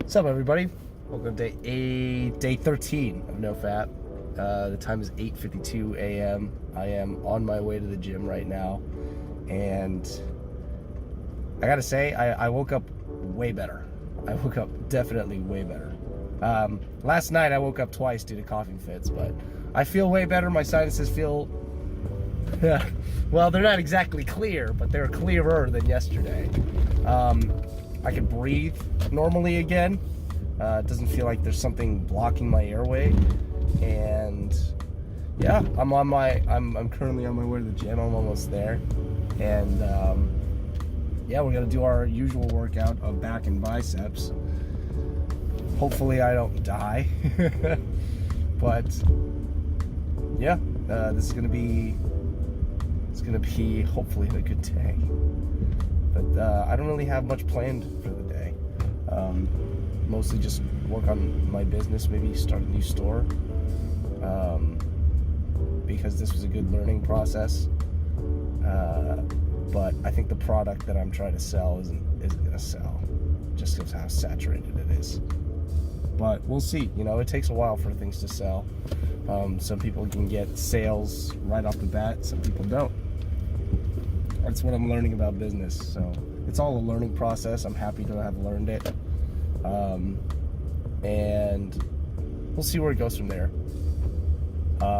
What's up, everybody? Welcome to day 13 of NoFap. The time is 8:52 a.m. I am on my way to the gym right now, and I gotta say, I woke up way better. I woke up definitely way better. Last night I woke up twice due to coughing fits, but I feel way better. My sinuses feel, well, they're not exactly clear, but they're clearer than yesterday. I can breathe normally again. It doesn't feel like there's something blocking my airway, and yeah, I'm currently on my way to the gym. I'm almost there, and yeah, we're gonna do our usual workout of back and biceps. Hopefully, I don't die, but yeah, this is gonna be hopefully a good day. But I don't really have much planned for the day. Mostly just work on my business, maybe start a new store, because this was a good learning process. But I think the product that I'm trying to sell isn't gonna sell, just because how saturated it is. But we'll see. You know, it takes a while for things to sell. Some people can get sales right off the bat. Some people don't. That's what I'm learning about business. So it's all a learning process. I'm happy to have learned it. And we'll see where it goes from there.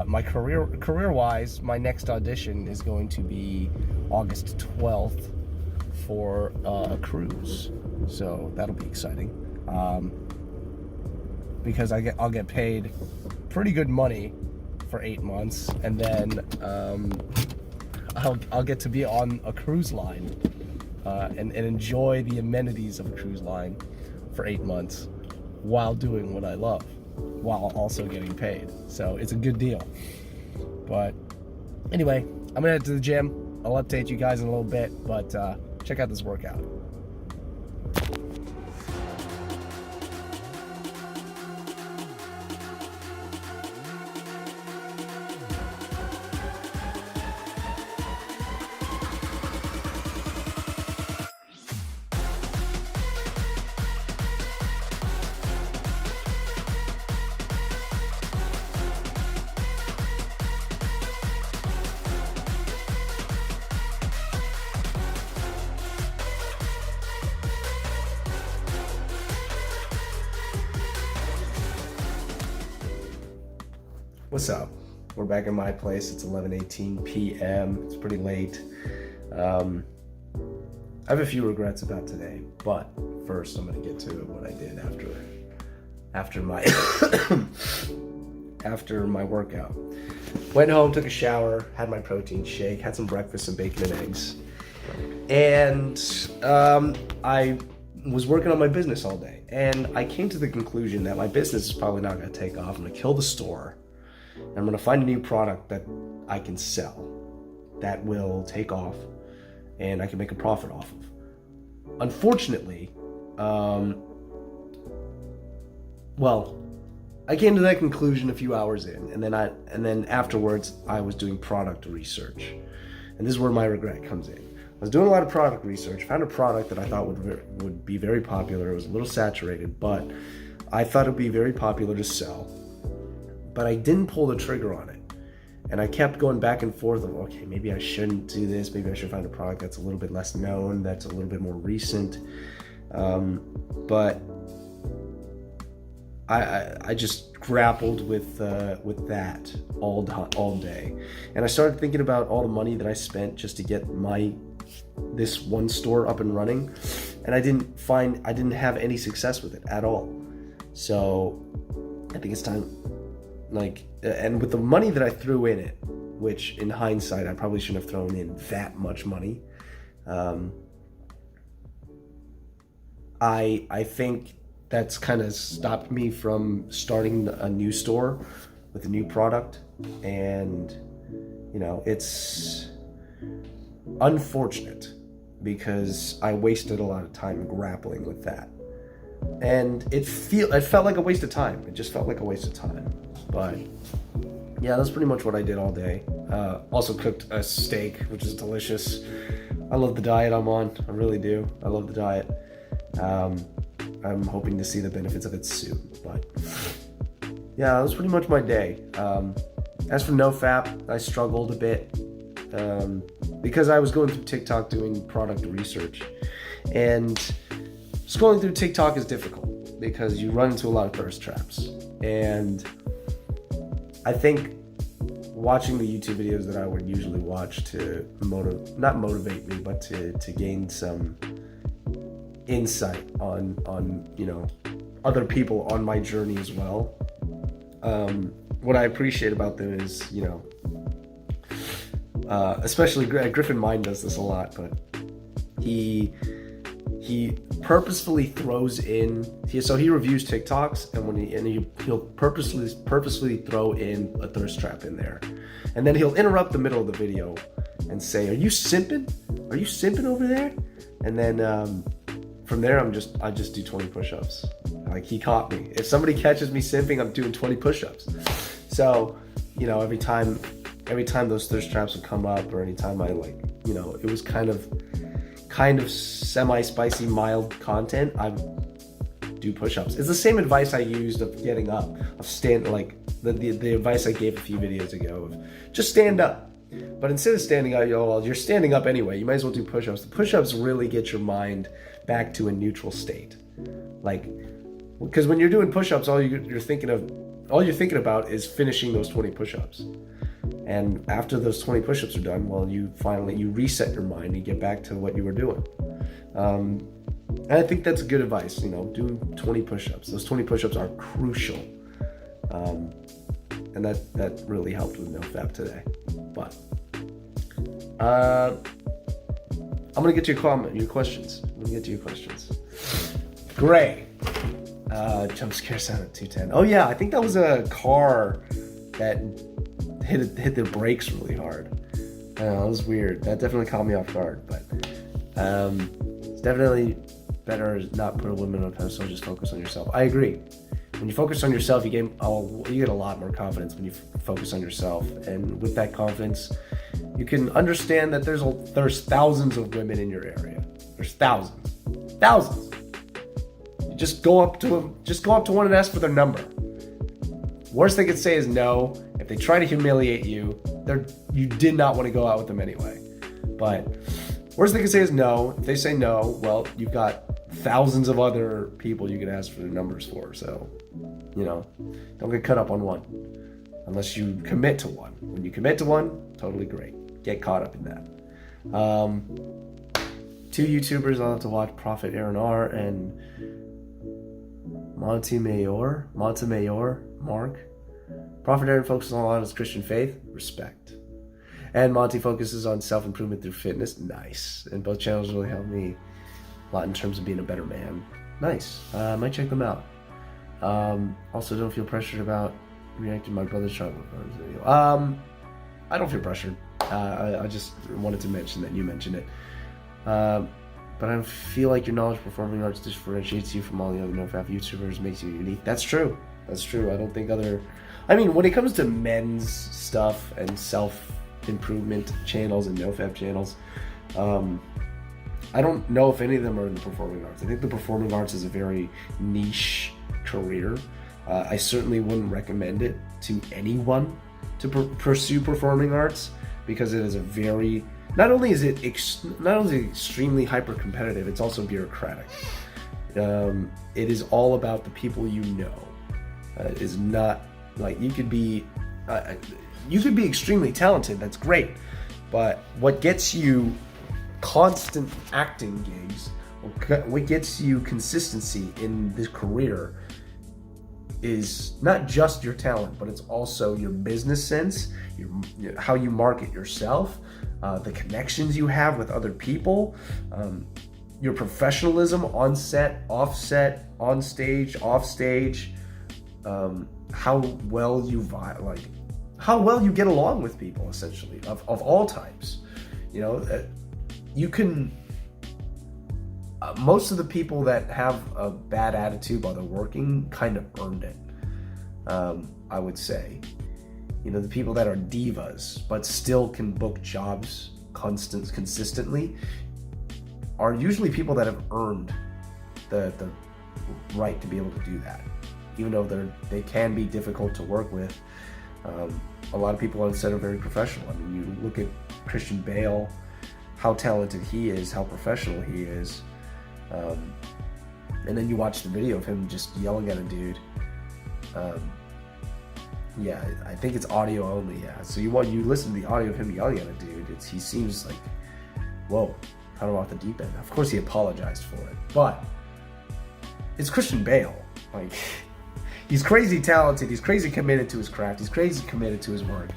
My career-wise, my next audition is going to be August 12th for a cruise. So that'll be exciting. Because I'll get paid pretty good money for 8 months, and then I'll get to be on a cruise line and enjoy the amenities of a cruise line for 8 months while doing what I love, while also getting paid. So it's a good deal. But anyway, I'm gonna head to the gym. I'll update you guys in a little bit, but check out this workout. What's up? We're back at my place. It's 11:18 p.m. It's pretty late. I have a few regrets about today, but first I'm going to get to what I did after my after my workout. Went home, took a shower, had my protein shake, had some breakfast, some bacon and eggs, and I was working on my business all day, and I came to the conclusion that my business is probably not going to take off. I'm going to kill the store. I'm going to find a new product that I can sell that will take off and I can make a profit off of. Unfortunately, well, I came to that conclusion a few hours in, and then afterwards I was doing product research. And this is where my regret comes in. I was doing a lot of product research, found a product that I thought would be very popular. It was a little saturated, but I thought it would be very popular to sell. But I didn't pull the trigger on it. And I kept going back and forth of, okay, maybe I shouldn't do this. Maybe I should find a product that's a little bit less known, that's a little bit more recent. But I just grappled with that all day. And I started thinking about all the money that I spent just to get this one store up and running. And I didn't have any success with it at all. So I think it's time. And with the money that I threw in it, which in hindsight I probably shouldn't have thrown in that much money, I think that's kind of stopped me from starting a new store with a new product. And you know, it's unfortunate because I wasted a lot of time grappling with that, and it felt like a waste of time. It just felt like a waste of time. But yeah, that's pretty much what I did all day. Also cooked a steak, which is delicious. I love the diet I'm on. I really do. I love the diet. I'm hoping to see the benefits of it soon. But yeah, that was pretty much my day. As for NoFap, I struggled a bit because I was going through TikTok doing product research, and scrolling through TikTok is difficult because you run into a lot of thirst traps. And I think watching the YouTube videos that I would usually watch to not motivate me, but to gain some insight on other people on my journey as well. What I appreciate about them is, especially Griffin Mind does this a lot, but he purposefully throws in. So he reviews TikToks, and he'll purposely throw in a thirst trap in there, and then he'll interrupt the middle of the video and say, "Are you simping? Are you simping over there?" And then from there, I just do 20 push-ups. Like, he caught me. If somebody catches me simping, I'm doing 20 push-ups. So, every time those thirst traps would come up, or anytime it was kind of semi-spicy, mild content, I do push-ups. It's the same advice I used of getting up, of the advice I gave a few videos ago of just stand up. But instead of standing up, you're standing up anyway. You might as well do push-ups. The push-ups really get your mind back to a neutral state. Because when you're doing push-ups, all you're thinking about is finishing those 20 push-ups. And after those 20 push-ups are done, well, you reset your mind and get back to what you were doing. And I think that's good advice, doing 20 push-ups. Those 20 push-ups are crucial. And that really helped with NoFap today. But I'm going to get to your questions. Gray. Jump scare sound at 210. Oh yeah, I think that was a car that hit the brakes really hard. I don't know, it was weird. That definitely caught me off guard. But it's definitely better not put a woman on a pedestal, just focus on yourself. I agree. When you focus on yourself, you get a lot more confidence when you focus on yourself. And with that confidence, you can understand that there's thousands of women in your area. There's thousands. You just go up to one and ask for their number. Worst they could say is no. If they try to humiliate you, you did not want to go out with them anyway. But worst they could say is no. If they say no, well, you've got thousands of other people you can ask for their numbers for. So, don't get caught up on one unless you commit to one. When you commit to one, totally great. Get caught up in that. Two YouTubers I'll have to watch: Prophet Aaron R. and Montemayor Mark. Prophet Aaron focuses on his Christian faith, respect. And Monty focuses on self-improvement through fitness, nice. And both channels really helped me a lot in terms of being a better man. Nice. I might check them out. Also, don't feel pressured about reacting to my brother's child video. I don't feel pressured. I just wanted to mention that you mentioned it. But I feel like your knowledge of performing arts differentiates you from all the other NoFap YouTubers, makes you unique. That's true. I don't think when it comes to men's stuff and self-improvement channels and NoFap channels, I don't know if any of them are in the performing arts. I think the performing arts is a very niche career. I certainly wouldn't recommend it to anyone to pursue performing arts, because it is not only is it extremely hyper competitive, it's also bureaucratic. It is all about the people you know. It is not like you could be extremely talented. That's great, but what gets you constant acting gigs, what gets you consistency in this career, is not just your talent, but it's also your business sense, how you market yourself, the connections you have with other people, your professionalism on set, off set, on stage, off stage, how well you get along with people, essentially, of all types. You can. Most of the people that have a bad attitude while they're working kind of earned it. I would say, the people that are divas but still can book jobs consistently are usually people that have earned the right to be able to do that, even though they can be difficult to work with. A lot of people on set are very professional. I mean, you look at Christian Bale, how talented he is, how professional he is, and then you watch the video of him just yelling at a dude. Yeah, I think it's audio only. Yeah, so you listen to the audio of him yelling at a dude. He seems like, whoa, kind of off the deep end. Of course, he apologized for it, but it's Christian Bale. Like, he's crazy talented. He's crazy committed to his craft. He's crazy committed to his work.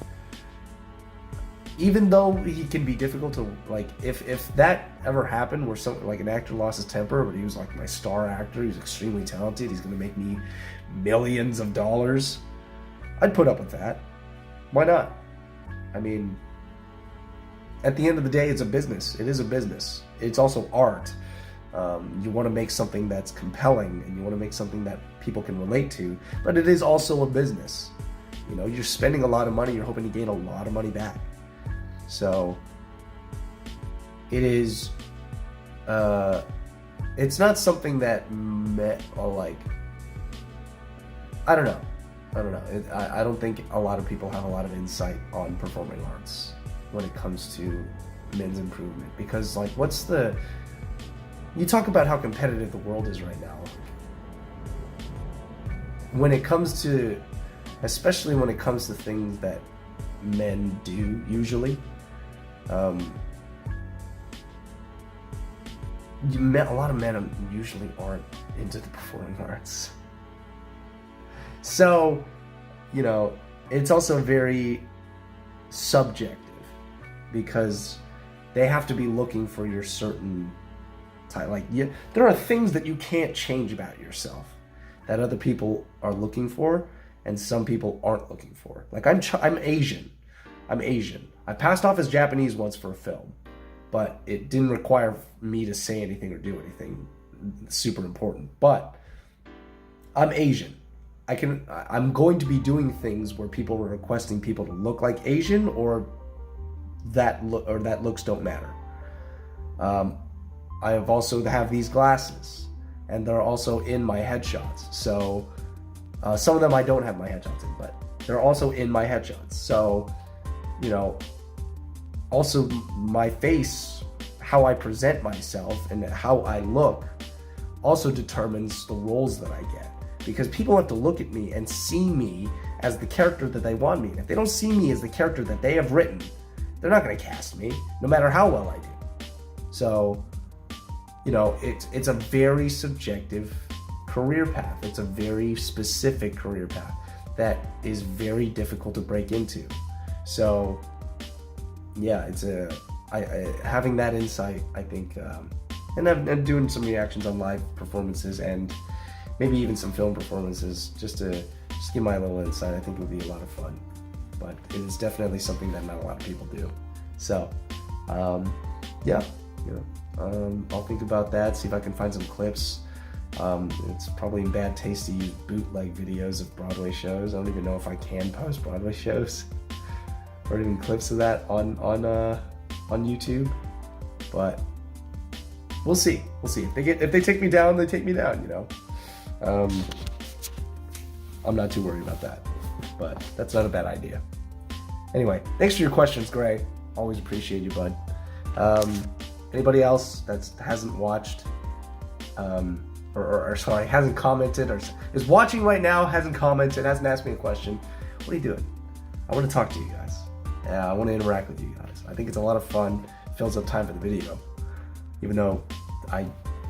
Even though he can be difficult to, like, if that ever happened where like an actor lost his temper, but he was like my star actor, he's extremely talented, he's gonna make me millions of dollars, I'd put up with that. Why not? I mean, at the end of the day, it's a business. It is a business. It's also art. You want to make something that's compelling, and you want to make something that people can relate to, but it is also a business. You know, you're spending a lot of money, you're hoping to gain a lot of money back. So it is, it's not something that I don't know. I don't think a lot of people have a lot of insight on performing arts when it comes to men's improvement, because like, you talk about how competitive the world is right now. When it comes to, especially when it comes to things that men do usually, a lot of men usually aren't into the performing arts. So, you know, it's also very subjective, because they have to be looking for your certain type. Like, there are things that you can't change about yourself that other people are looking for, and some people aren't looking for. Like, I'm Asian. I passed off as Japanese once for a film, but it didn't require me to say anything or do anything super important. But I'm Asian. I'm going to be doing things where people are requesting people to look like Asian, or that looks don't matter. I have also have these glasses, and they're also in my headshots. So some of them I don't have my headshots in, but they're also in my headshots. So, you know, also my face, how I present myself and how I look also determines the roles that I get. Because people have to look at me and see me as the character that they want me. And if they don't see me as the character that they have written, they're not going to cast me, no matter how well I do. So, you know, it's a very subjective career path. It's a very specific career path that is very difficult to break into. So, yeah, having that insight, I think, and I'm doing some reactions on live performances and maybe even some film performances, just to give my little insight. I think it would be a lot of fun, but it is definitely something that not a lot of people do. So, yeah, you know, I'll think about that, see if I can find some clips. It's probably in bad taste to use bootleg videos of Broadway shows. I don't even know if I can post Broadway shows or even clips of that on YouTube, but we'll see. If they take me down, they take me down, you know. I'm not too worried about that, but that's not a bad idea. Anyway, thanks for your questions, Gray. Always appreciate you, bud. Anybody else that hasn't watched, or sorry, hasn't commented, or is watching right now, hasn't commented, hasn't asked me a question, what are you doing? I want to talk to you guys. I want to interact with you guys. I think it's a lot of fun. Fills up time for the video, even though I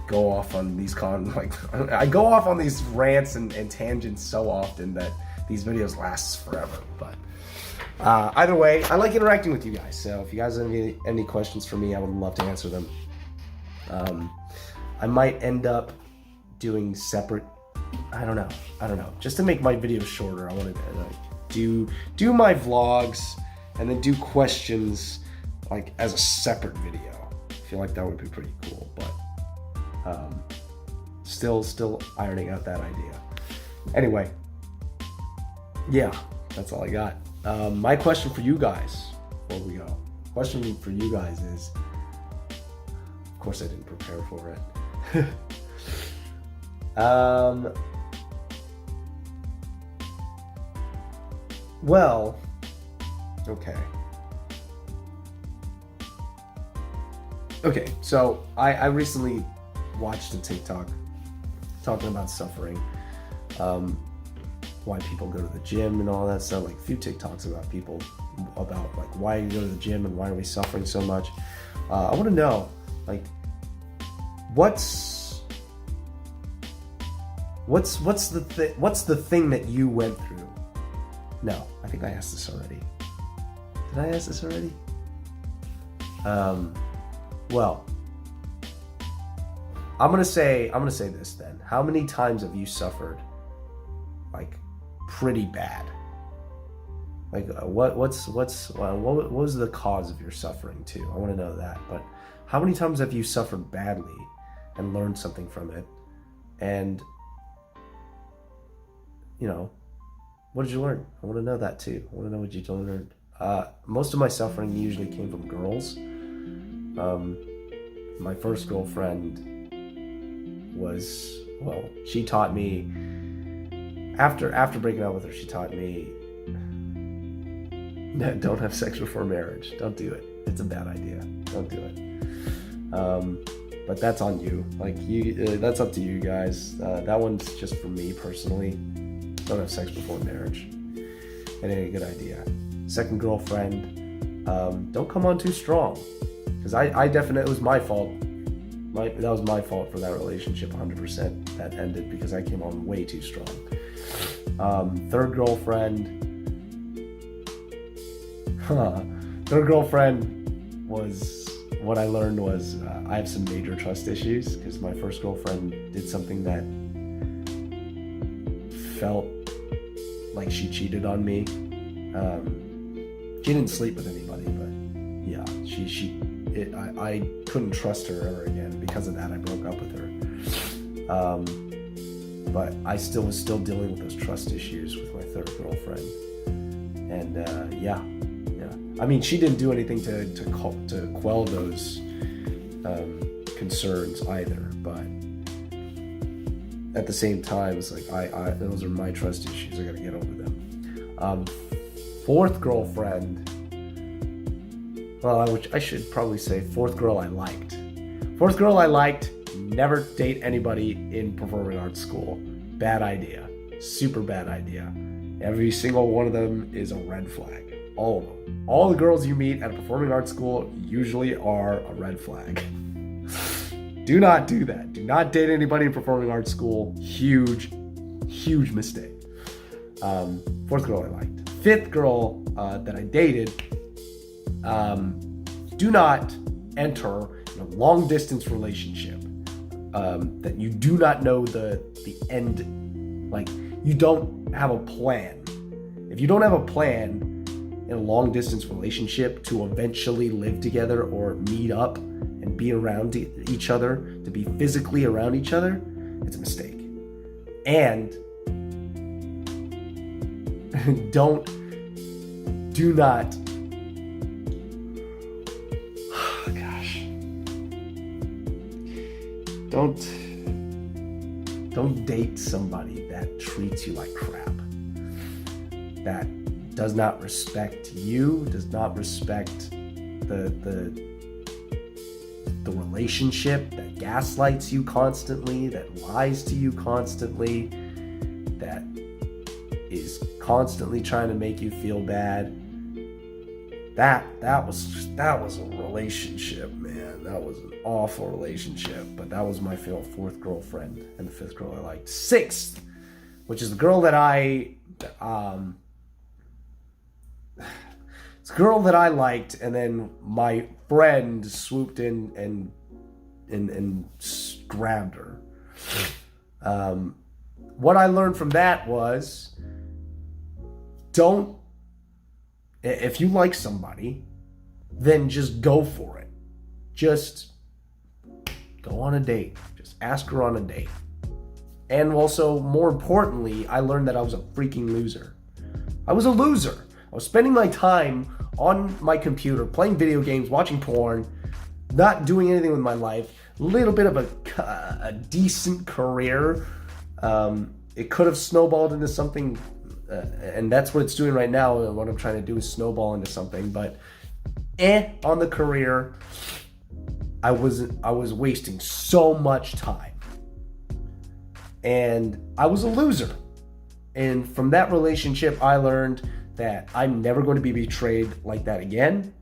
go off on these I go off on these rants and tangents so often that these videos last forever. But either way, I like interacting with you guys. So if you guys have any questions for me, I would love to answer them. I might end up doing separate. I don't know. Just to make my videos shorter, I want to do my vlogs and then do questions like as a separate video. I feel like that would be pretty cool, but. Still ironing out that idea. Anyway, yeah, that's all I got. My question for you guys, before we go, question for you guys is, of course I didn't prepare for it. Well, okay. Okay, so I recently watched a TikTok talking about suffering, why people go to the gym and all that stuff, like a few TikToks about people, about like why you go to the gym and why are we suffering so much. I want to know, like, what's the thing that you went through? No, I think I asked this already. Did I ask this already? Well, I'm gonna say this then. How many times have you suffered, like, pretty bad? Like, what was the cause of your suffering too? I want to know that. But how many times have you suffered badly and learned something from it? And, you know, what did you learn? I want to know that too. I want to know what you learned. Most of my suffering usually came from girls. My first girlfriend was, well, she taught me, after breaking up with her, she taught me, don't have sex before marriage. Don't do it. It's a bad idea. Don't do it. But that's on you. Like, that's up to you guys. That one's just for me personally. Don't have sex before marriage. It ain't a good idea. Second girlfriend, don't come on too strong. Because I definitely, it was my fault. That was my fault for that relationship, 100%. That ended because I came on way too strong. Third girlfriend was, what I learned was, I have some major trust issues because my first girlfriend did something that felt like she cheated on me. She didn't sleep with anybody, but yeah, I couldn't trust her ever again. Because of that, I broke up with her. But I was still dealing with those trust issues with my third girlfriend. And yeah. I mean, she didn't do anything to quell those concerns either. But at the same time, it's like those are my trust issues. I gotta get over them. Fourth girlfriend. Well, I should probably say fourth girl I liked. Fourth girl I liked, never date anybody in performing arts school. Bad idea. Super bad idea. Every single one of them is a red flag. All of them. All the girls you meet at a performing arts school usually are a red flag. Do not do that. Do not date anybody in performing arts school. Huge, huge mistake. Fourth girl I liked. Fifth girl that I dated, do not enter in a long distance relationship that you do not know the end. Like, you don't have a plan. If you don't have a plan in a long distance relationship to eventually live together or meet up and be around each other, to be physically around each other, it's a mistake. And do not, oh gosh, don't date somebody that treats you like crap, that does not respect you, does not respect the relationship, that gaslights you constantly, that lies to you constantly, that is constantly trying to make you feel bad. That was a relationship, man. That was an awful relationship. But that was my fourth girlfriend, and the fifth girl I liked. Sixth, which is the girl that it's a girl that I liked, and then my friend swooped in and grabbed her. What I learned from that was, if you like somebody, then just go for it. Just go on a date. Just ask her on a date. And also, more importantly, I learned that I was a freaking loser. I was a loser. I was spending my time on my computer, playing video games, watching porn, not doing anything with my life, a little bit of a decent career, It could have snowballed into something, and that's what it's doing right now. What I'm trying to do is snowball into something, but on the career, I was wasting so much time, and I was a loser. And from that relationship, I learned that I'm never going to be betrayed like that again.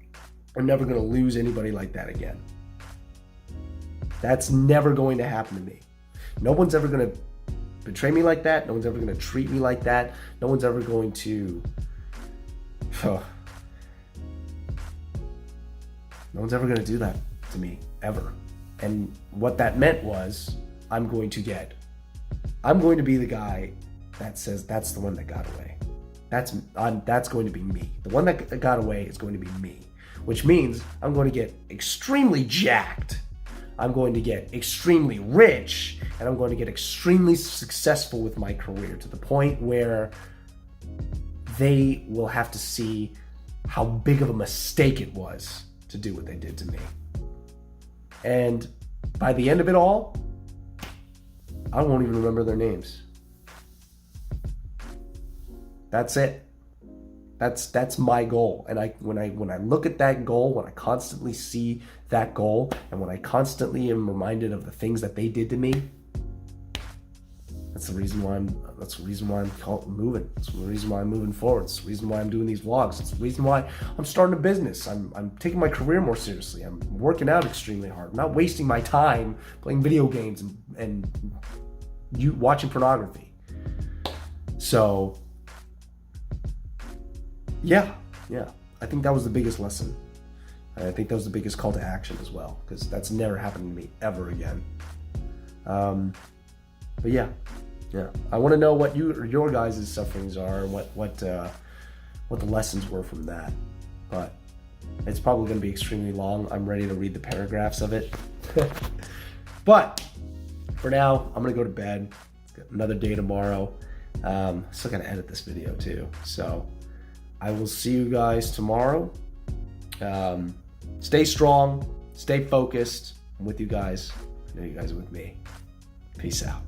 I'm never going to lose anybody like that again. That's never going to happen to me. No one's ever going to betray me like that. No one's ever going to treat me like that. No one's ever going to... no one's ever going to do that to me, ever. And what that meant was, I'm going to be the guy that says that's the one that got away. That's going to be me. The one that got away is going to be me, which means I'm going to get extremely jacked. I'm going to get extremely rich, and I'm going to get extremely successful with my career to the point where they will have to see how big of a mistake it was to do what they did to me. And by the end of it all, I won't even remember their names. That's it. That's my goal. And when I look at that goal, when I constantly see that goal, and when I constantly am reminded of the things that they did to me, that's the reason why I'm moving. That's the reason why I'm moving forward. It's the reason why I'm doing these vlogs. It's the reason why I'm starting a business. I'm taking my career more seriously. I'm working out extremely hard. I'm not wasting my time playing video games and watching pornography. So yeah, I think that was the biggest lesson. And I think that was the biggest call to action as well, because that's never happened to me ever again. But yeah. I want to know what your guys' sufferings are, and what the lessons were from that. But it's probably going to be extremely long. I'm ready to read the paragraphs of it. But for now, I'm going to go to bed. It's got another day tomorrow. Still got to edit this video too. So I will see you guys tomorrow. Stay strong, stay focused. I'm with you guys. I know you guys are with me. Peace out.